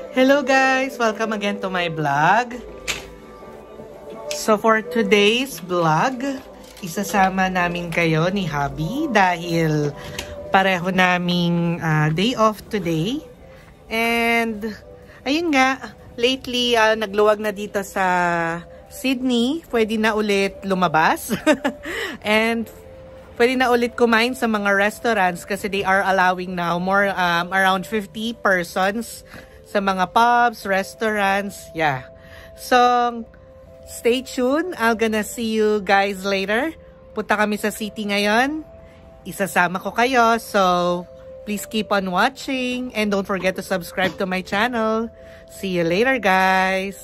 Hello guys! Welcome again to my vlog. So for today's vlog, isasama namin kayo ni Hubby dahil pareho naming day off today. And ayun nga, lately nagluwag na dito sa Sydney. Pwede na ulit lumabas. And pwede na ulit kumain sa mga restaurants kasi they are allowing now more around 50 persons sa mga pubs, restaurants, yeah. So, stay tuned. I'm gonna see you guys later. Punta kami sa city ngayon. Isasama ko kayo. So, please keep on watching. And don't forget to subscribe to my channel. See you later, guys.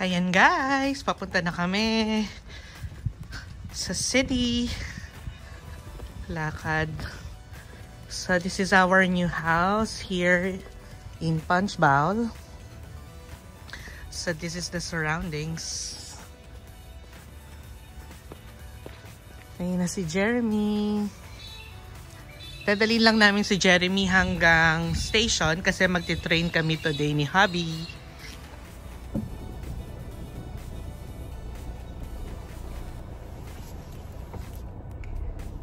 Ayan guys, papunta na kami sa city. Lakad. So this is our new house here in Punchbowl. So this is the surroundings. Ayun na si Jeremy. Dadalhin lang namin si Jeremy hanggang station kasi magti-train kami today ni Hubby.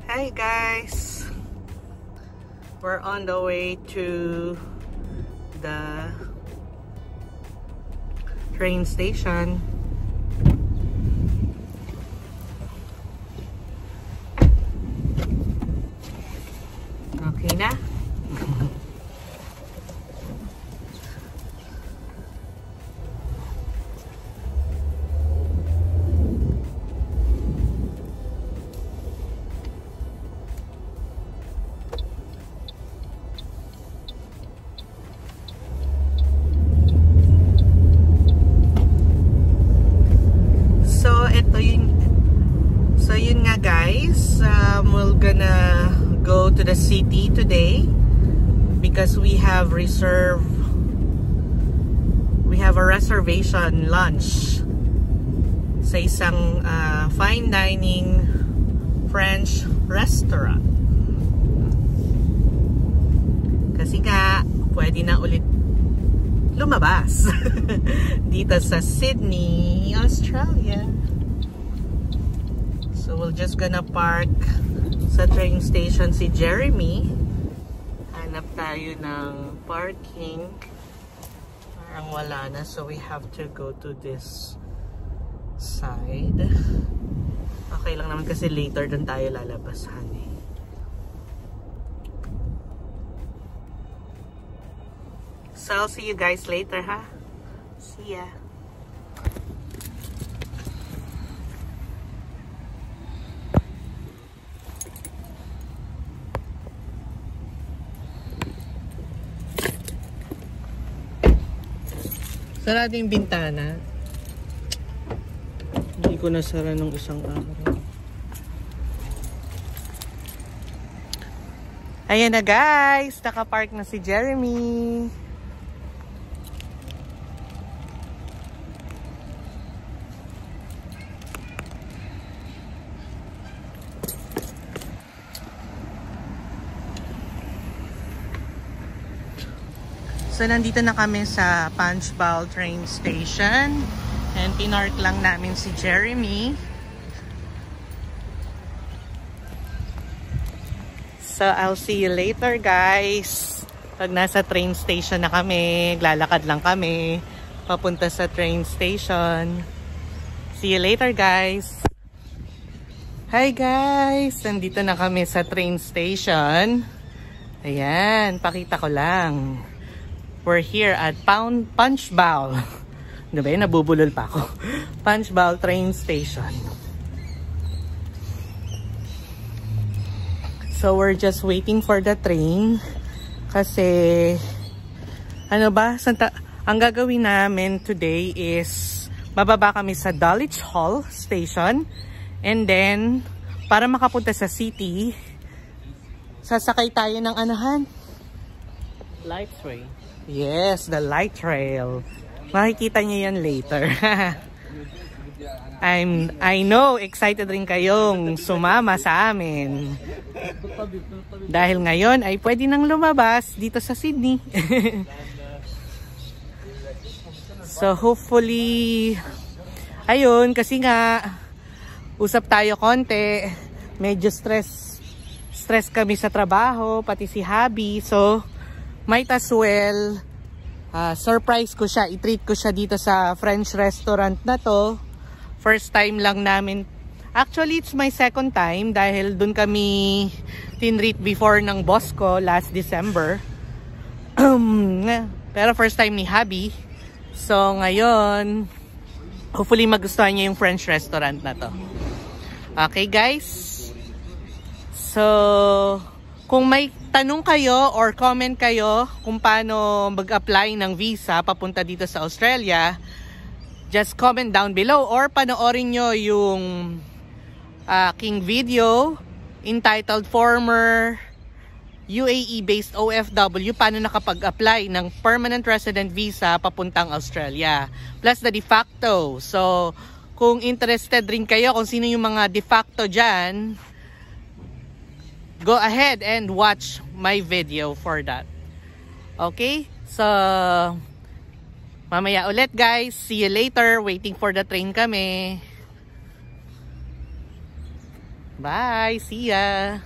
Hi guys, we're on the way to the train station. Okay na? So yun nga guys, we're gonna go to the city today because we have a reservation lunch sa isang fine dining French restaurant. Kasi nga, pwede na ulit lumabas dito sa Sydney, Australia. So we're just gonna park sa train station si Jeremy. Hanap tayo ng parking. Parang wala na, so we have to go to this side. Okay lang naman kasi later dun tayo lalabas, honey. So I'll see you guys later, ha? See ya. Sarado yung bintana. Hindi ko nasara ng isang araw. Ayan na guys, nakapark na si Jeremy. So, nandito na kami sa Punchbowl train station. And pinark lang namin si Jeremy. So, I'll see you later, guys. Pag nasa train station na kami, lalakad lang kami papunta sa train station. See you later, guys. Hi, guys. Nandito na kami sa train station. Ayan, pakita ko lang. We're here at Punchbowl. Diba yun? Nabubulol pa ako. Punchbowl train station. So we're just waiting for the train. Kasi, ano ba? Ang gagawin namin today is, bababa kami sa Dulwich Hall Station. And then, para makapunta sa city, sasakay tayo ng anahan? Light train. Yes, the light trail. Makikita niyo yan later. I know, excited rin kayong sumama sa amin. Dahil ngayon ay pwede nang lumabas dito sa Sydney. So hopefully, ayun, kasi nga, usap tayo konti. Medyo stress kami sa trabaho, pati si Habi. So, might as well surprise ko siya, i-treat ko siya dito sa French restaurant na to. First time lang namin, actually it's my second time dahil dun kami tinreat before ng boss ko last December. Pero first time ni Habi. So ngayon, hopefully magustuhan niya yung French restaurant na to. Okay guys, so kung may tanong kayo or comment kayo kung paano mag-apply ng visa papunta dito sa Australia, just comment down below or panoorin nyo yung aking video entitled Former UAE-based OFW, paano nakapag-apply ng permanent resident visa papuntang Australia. Plus the de facto. So, kung interested rin kayo kung sino yung mga de facto dyan, go ahead and watch my video for that. Okay? So, mamaya ulit guys. See you later. Waiting for the train kami. Bye. See ya.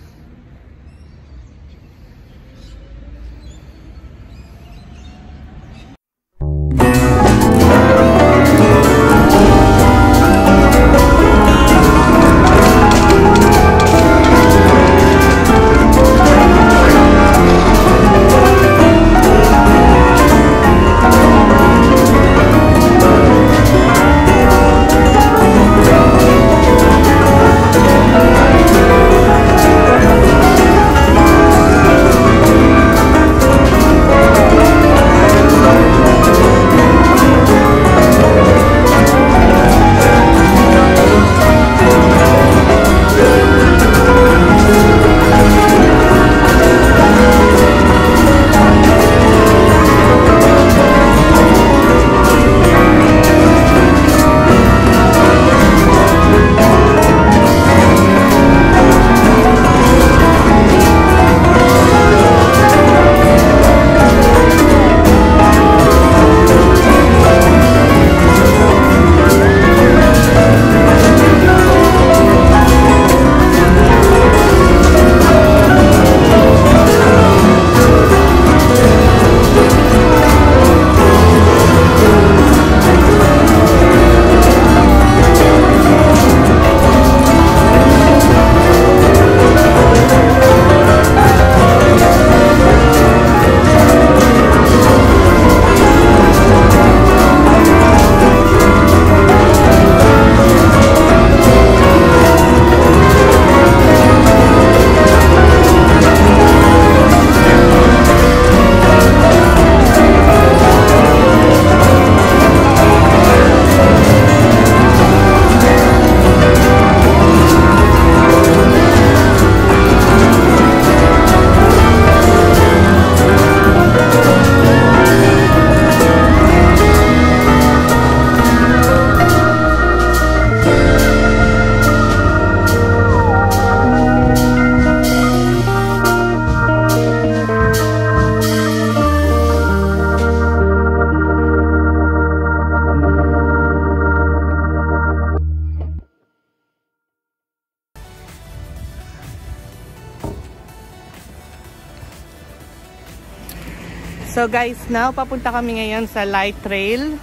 So guys, now papunta kami ngayon sa Light Rail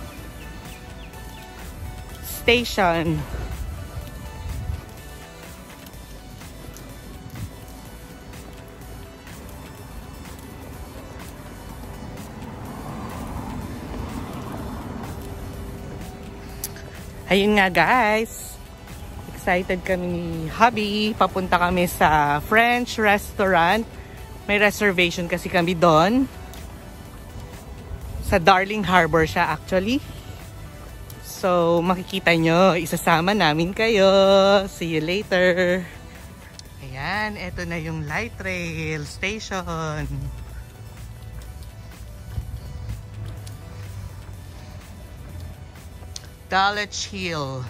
Station. Ayun nga guys. excited kami ni hubby. Papunta kami sa French restaurant. May reservation kasi kami doon. Sa Darling Harbor siya actually. So, makikita nyo, isasama namin kayo. See you later. Ayan, eto na yung light rail station. Dulwich Hill.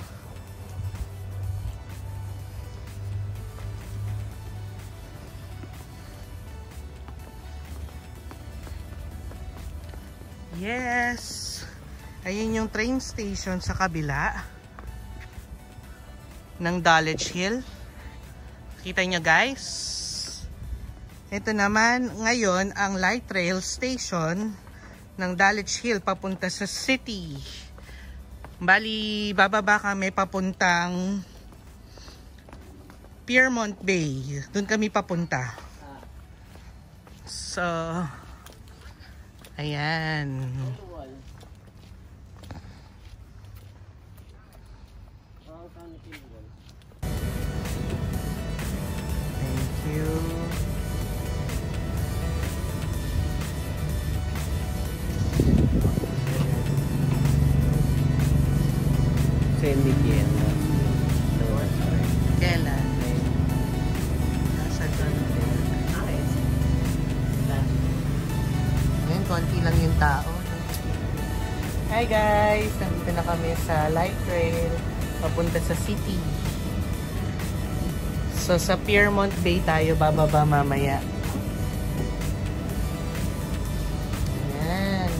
Yes! Ayun yung train station sa kabila ng Dulwich Hill. Kita nyo guys? Ito naman ngayon ang light rail station ng Dulwich Hill papunta sa city. Bali, bababa kami papuntang Piermont Bay. Doon kami papunta. So, ayan. Thank you. Sandy Kiel. Kailan? Nasa ngayon, konti lang yung tao. Hi guys! Nandito na kami sa light rail papunta sa city. So sa Piermont Bay tayo bababa mamaya. Ayan.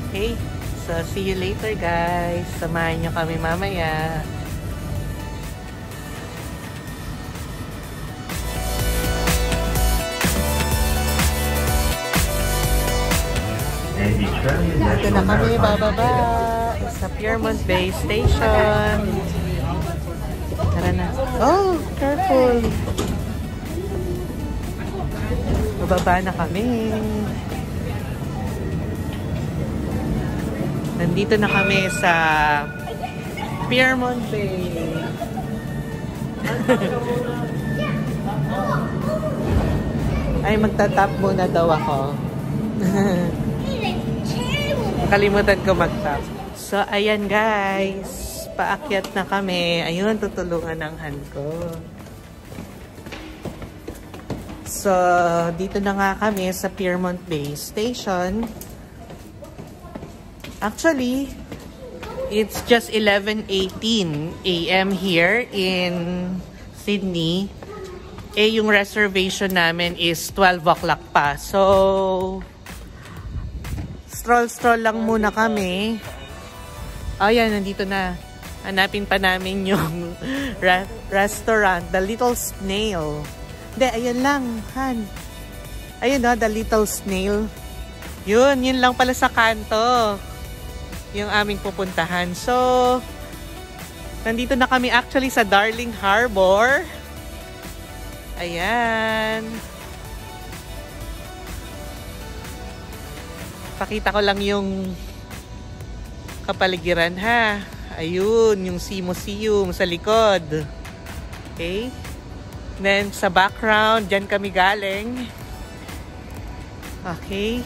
Okay, so see you later guys. Samahan nyo kami mamaya. Dito na kami bababa sa Piermont Bay Station. Tara na. Oh, careful. Bababa na kami. Nandito na kami sa Piermont Bay. Ay, magtatap muna daw ako. Kalimutan ko mag-tap. So, ayan guys. Paakyat na kami. Ayun, tutulungan ng hand ko. So, dito na nga kami sa Piermont Bay Station. Actually, it's just 11:18 AM here in Sydney. Eh, yung reservation namin is 12 o'clock pa. So, stroll lang muna kami. Ayan, nandito na. Hanapin pa namin yung restaurant, The Little Snail. Hindi, ayan lang, Han. Ayun no, The Little Snail. Yun lang pala sa kanto. Yung aming pupuntahan. So, nandito na kami actually sa Darling Harbor. Ayan. Pakita ko lang yung kapaligiran ha. Ayun, yung Sea Museum sa likod. Okay. Then sa background, dyan kami galing. Okay.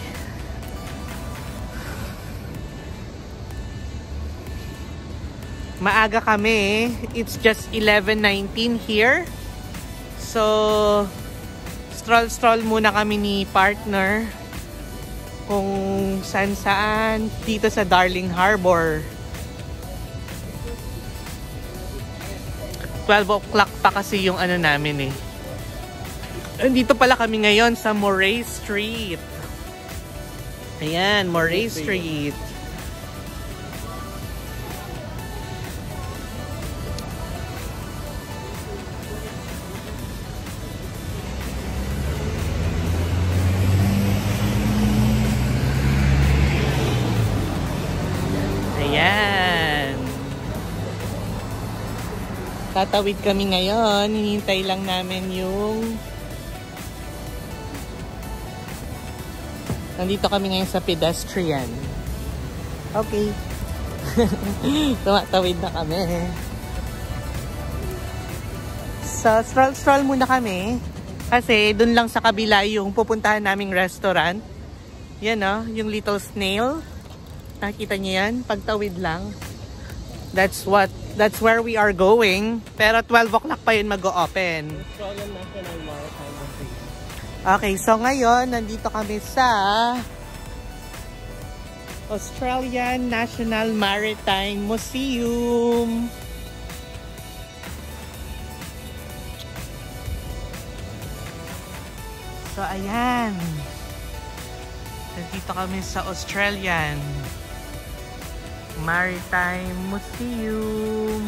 Maaga kami. It's just 11:19 here. So, stroll muna kami ni partner. Kung saan dito sa Darling Harbor. 12 o'clock pa kasi yung ano namin eh. Dito pala kami ngayon sa Moray Street. Ayan, Moray Street. Tatawid kami ngayon. Hinihintay lang namin yung... Nandito kami ngayon sa pedestrian. Okay. Tumatawid na kami. So, stroll muna kami. Kasi dun lang sa kabila yung pupuntahan naming restaurant. Yan o, yung Little Snail. Nakikita niyo yan? Pagtawid lang. That's where we are going. Pero 12 o'clock pa yun mag-o-open. Okay, so ngayon, nandito kami sa Australian National Maritime Museum. So, ayan. Nandito kami sa Australian Maritime Museum.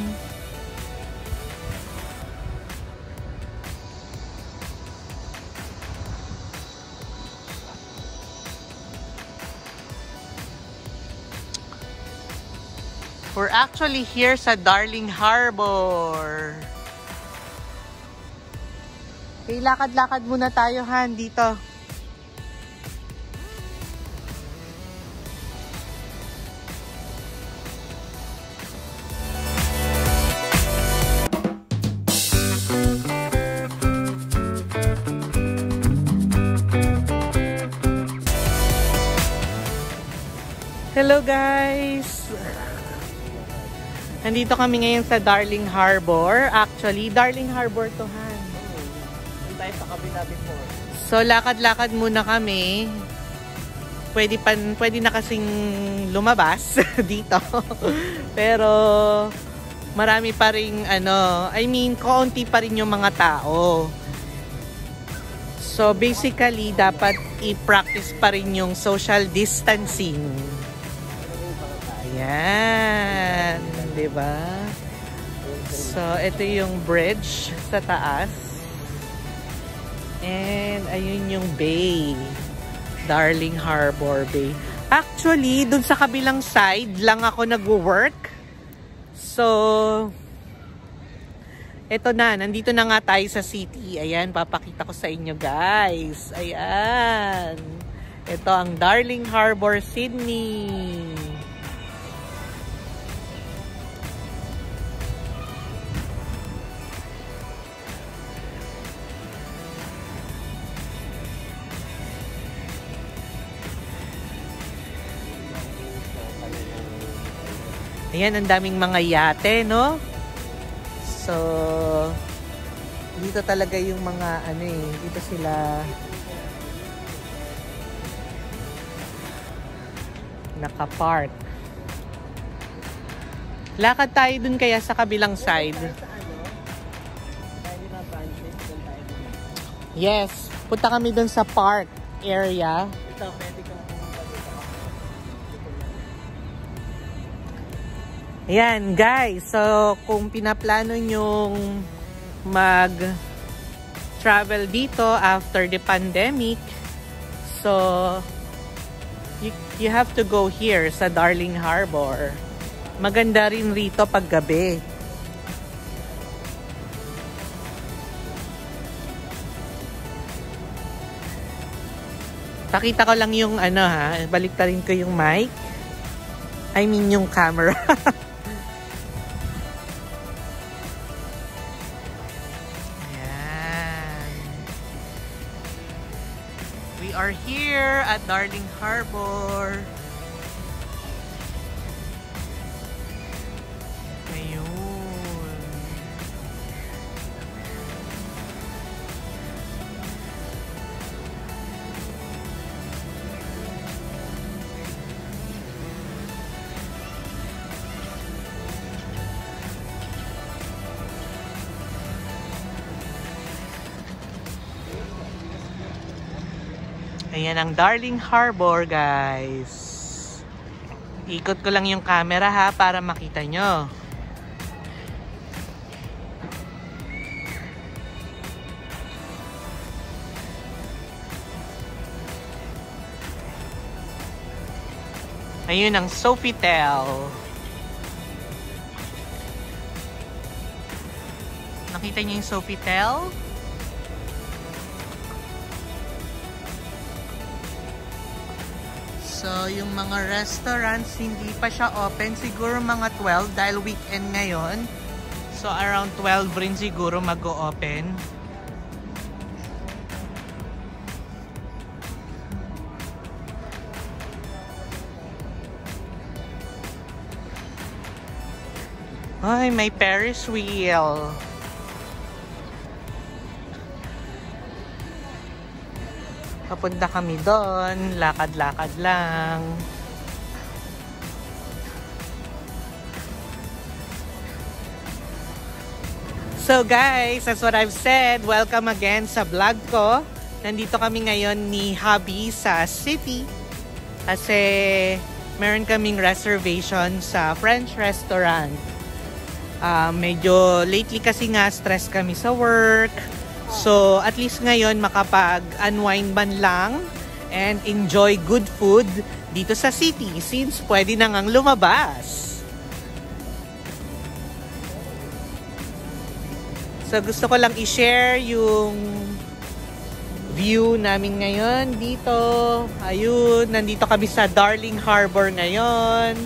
We're actually here sa Darling Harbour. Okay, lakad-lakad muna tayo, Han, dito. Hello guys! Nandito kami ngayon sa Darling Harbour. Actually, Darling Harbour to, Han. Hindi tayo sa kabila before. So, lakad-lakad muna kami. Pwede na kasing lumabas dito. Pero, marami pa rin, kaunti pa rin yung mga tao. So, basically, dapat i-practice pa rin yung social distancing. Ayan. Diba? So, ito yung bridge sa taas. And, ayun yung bay. Darling Harbour Bay. Actually, dun sa kabilang side lang ako nag-work. So, ito na. Nandito na nga tayo sa city. Ayan, papakita ko sa inyo, guys. Ayan. Ito ang Darling Harbour, Sydney. Ayan, ang daming mga yate, no? So, dito talaga yung mga, dito sila nakapark. Lakad tayo dun kaya sa kabilang side. Yes, punta kami dun sa park area. Ayan, guys. So, kung pinaplano nyong mag-travel dito after the pandemic, so, you have to go here sa Darling Harbour. Maganda rin rito pag gabi. Pakita ko lang yung baliktarin ko yung mic. I mean yung camera. We are here at Darling Harbour. Ayun. Ayan ang Darling Harbour, guys. Ikot ko lang yung camera ha para makita nyo. Ayun ang Sofitel. Nakita niyo yung Sofitel? So, yung mga restaurants, hindi pa siya open. Siguro mga 12 dahil weekend ngayon. So, around 12 rin siguro mag-o-open. Ay, may Ferris wheel. Papunta kami doon, lakad-lakad lang. So guys, that's what I've said. Welcome again sa vlog ko. Nandito kami ngayon ni Hubby sa city. Kasi meron kaming reservation sa French restaurant. Medyo lately kasi nga stress kami sa work. So, at least ngayon makapag-unwind man lang and enjoy good food dito sa city since pwede na ngang lumabas. So, gusto ko lang i-share yung view namin ngayon dito. Ayun, nandito kami sa Darling Harbor ngayon.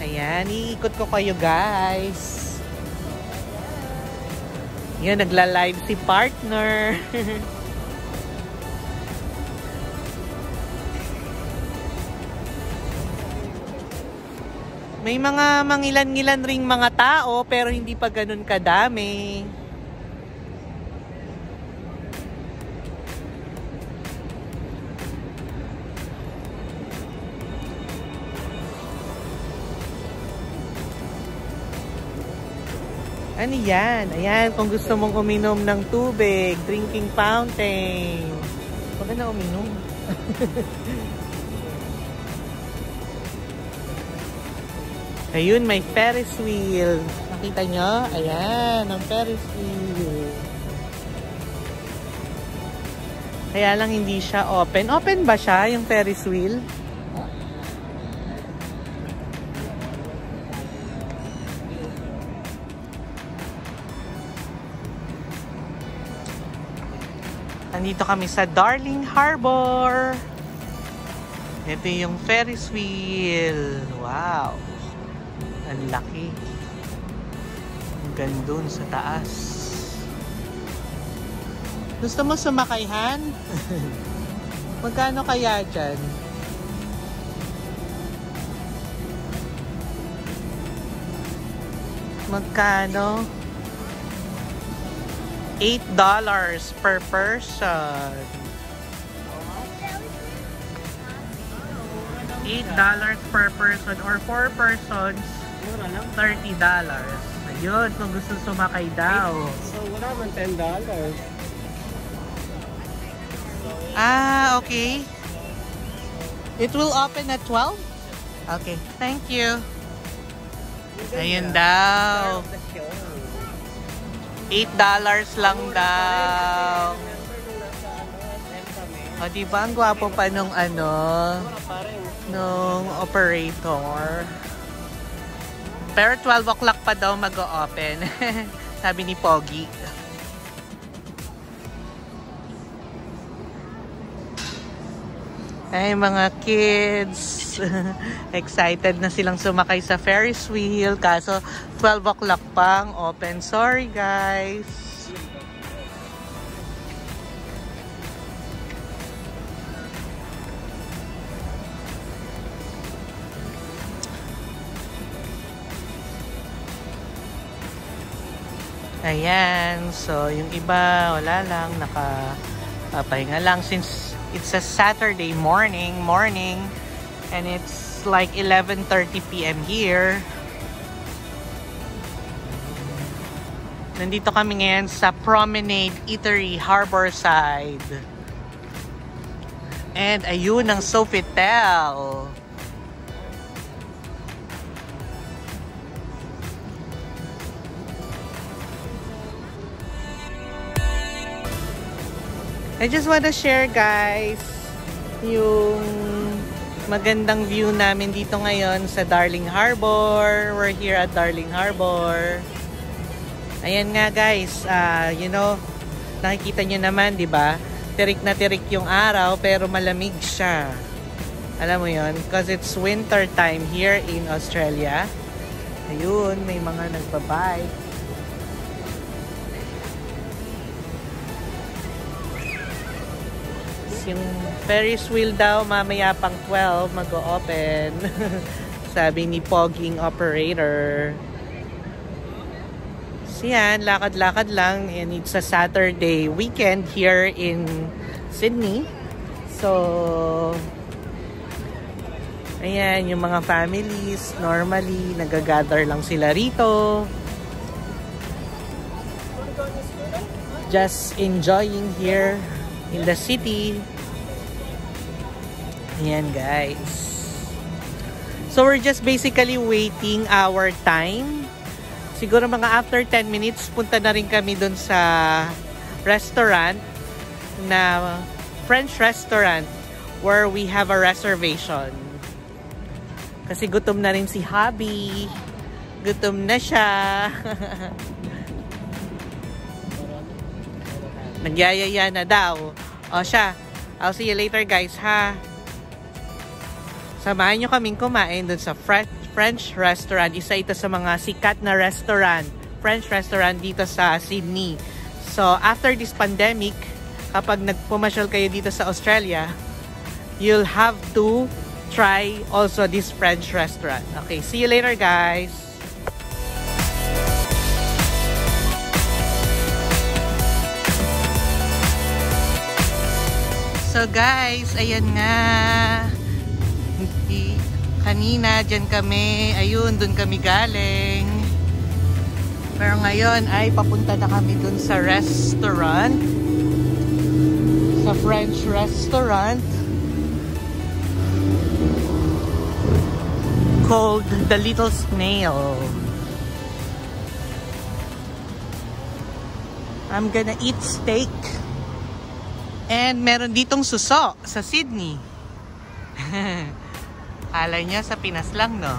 Ayan, iikot ko kayo guys. Yan, nagla-live si partner. May mga mangilan-ngilan ring mga tao pero hindi pa ganun kadami. Ano yan? Ayan, kung gusto mong uminom ng tubig, drinking fountain. Huwag ka na uminom. Ayun, may Ferris wheel. Nakita nyo? Ayan, ang Ferris wheel. Kaya lang hindi siya open. Open ba siya, yung Ferris wheel? Nandito kami sa Darling Harbor. Ito yung Ferris wheel. Wow. Ang laki. Ang gandun sa taas. Gusto mo sumakayhan? Magkano kaya dyan? Magkano? $8 per person. $8 per person or 4 persons, $30. Ayun, kung gusto sumakay daw. So, wala man $10. Ah, okay. It will open at 12? Okay, thank you. Ayun daw. $8 lang daw. O, diba? Ang gwapo pa nung nung operator. Pero 12 o'clock pa daw mag-o-open. Sabi ni Pogi. Ay, mga kids. Excited na silang sumakay sa Ferris wheel. Kaso, 12 o'clock pang open. Sorry, guys. Ayan. So, yung iba, wala lang. Nakapahinga lang since it's a Saturday morning, and it's like 11:30 p.m. here. Nandito kami ngayon sa Promenade Eatery, Harborside. And ayun ang Sofitel. I just want to share, guys, yung magandang view namin dito ngayon sa Darling Harbor. We're here at Darling Harbor. Ayan nga guys, you know, nakikita nyo naman, di ba? Tirik na tirik yung araw pero malamig siya. Alam mo yon, because it's winter time here in Australia. Ayun, may mga nagbabike. Yung Ferris wheel daw mamaya pang 12 mag-o-open. Sabi ni Pogging operator. So yan, lakad-lakad lang, and it's a Saturday weekend here in Sydney. So ayan, yung mga families normally nagagather lang sila rito, just enjoying here in the city. Ayan guys, so we're just basically waiting our time. Siguro mga after 10 minutes punta na rin kami dun sa restaurant na French restaurant where we have a reservation. Kasi gutom na rin si Hubby. Gutom na siya. Nagyayaya na daw. O siya, I'll see you later guys ha. Samahan nyo kaming kumain dun sa French restaurant. Isa ito sa mga sikat na restaurant, French restaurant dito sa Sydney. So after this pandemic, kapag nagpumasyal kayo dito sa Australia, you'll have to try also this French restaurant. Okay, see you later guys. So guys, ayan nga. Kanina dyan kami, ayun, dun kami galing. Pero ngayon ay papunta na kami dun sa restaurant. Sa French restaurant called The Little Snail. I'm gonna eat steak. And meron ditong suso sa Sydney. Akala niya sa Pinas lang, no?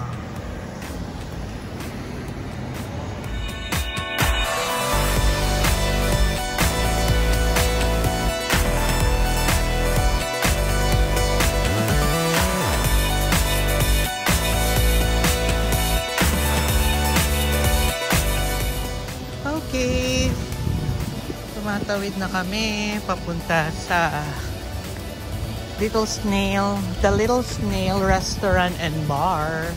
Okay. Tumatawid na kami papunta sa The Little Snail Restaurant and Bar.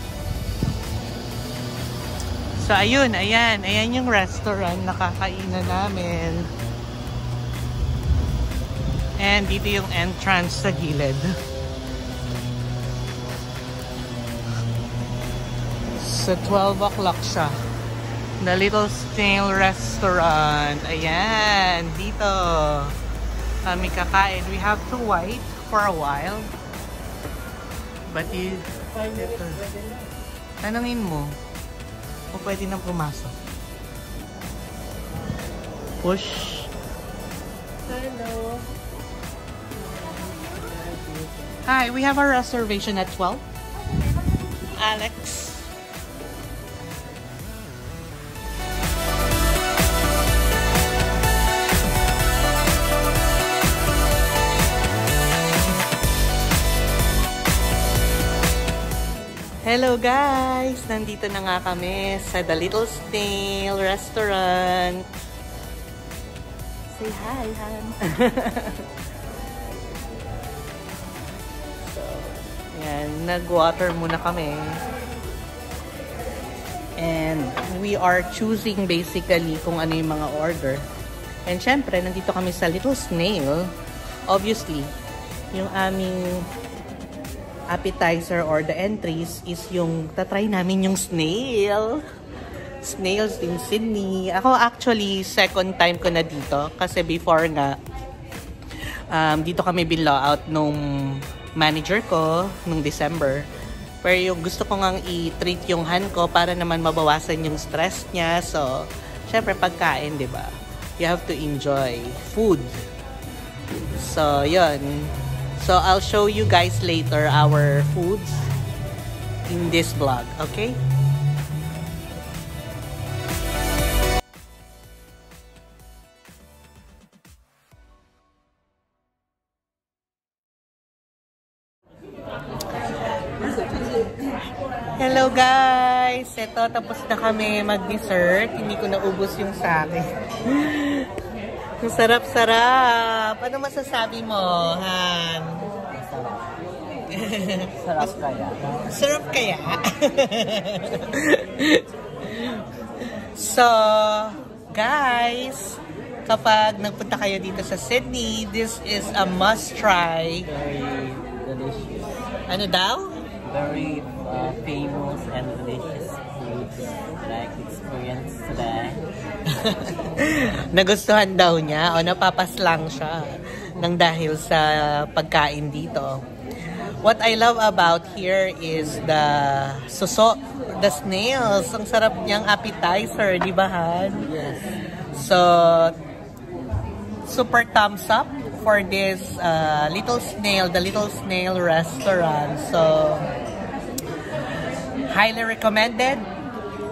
So ayun, ayan yung restaurant na kakainan namin. And dito yung entrance sa gilid. So 12 o'clock siya. The Little Snail Restaurant. Ayan, dito kami kakain. We have to wait for a while. But tanungin mo kung pwede nang pumasok. Push. Hello. Hi, we have our reservation at 12. Alex. Hello guys! Nandito na nga kami sa The Little Snail Restaurant. Say hi, Han! So, yan. Nag-water muna kami. And we are choosing basically kung ano yung mga order. And syempre, nandito kami sa Little Snail. Obviously, yung aming appetizer or the entries is yung tatry namin yung snail. Snails in Sydney. Ako actually second time ko na dito kasi before nga dito kami binlow-out nung manager ko nung December. Pero yung gusto ko ngang i-treat yung Han ko para naman mabawasan yung stress niya. So, syempre pagkain, 'di ba? You have to enjoy food. So, yun. So, I'll show you guys later our foods in this vlog, okay? So guys, eto tapos na kami mag-dessert. Hindi ko naubos yung sa akin. Ang sarap-sarap. Ano masasabi mo, Han? Sarap kaya. Sarap kaya. So, guys, kapag nagpunta kayo dito sa Sydney, this is a must-try. Very delicious. Ano daw? Very famous and delicious food like experience today. Nagustuhan daw niya o napapaslang siya nang dahil sa pagkain dito. What I love about here is the suso, the snails. Ang sarap niyang appetizer, di ba, Han? Yes. So, super thumbs up for this Little Snail, the Little Snail restaurant. So, highly recommended.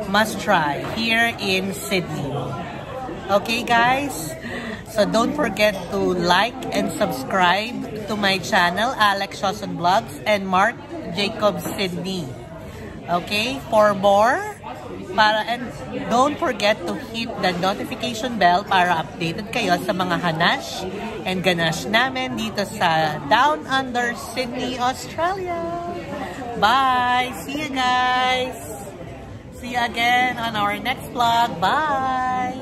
Must try here in Sydney. Okay, guys? So, don't forget to like and subscribe to my channel, Alex Shoson Vlogs and Mark Jacob Sydney. Okay? For more, and don't forget to hit the notification bell para updated kayo sa mga hanash and ganache namin dito sa Down Under Sydney, Australia. Bye! See you guys! See you again on our next vlog. Bye!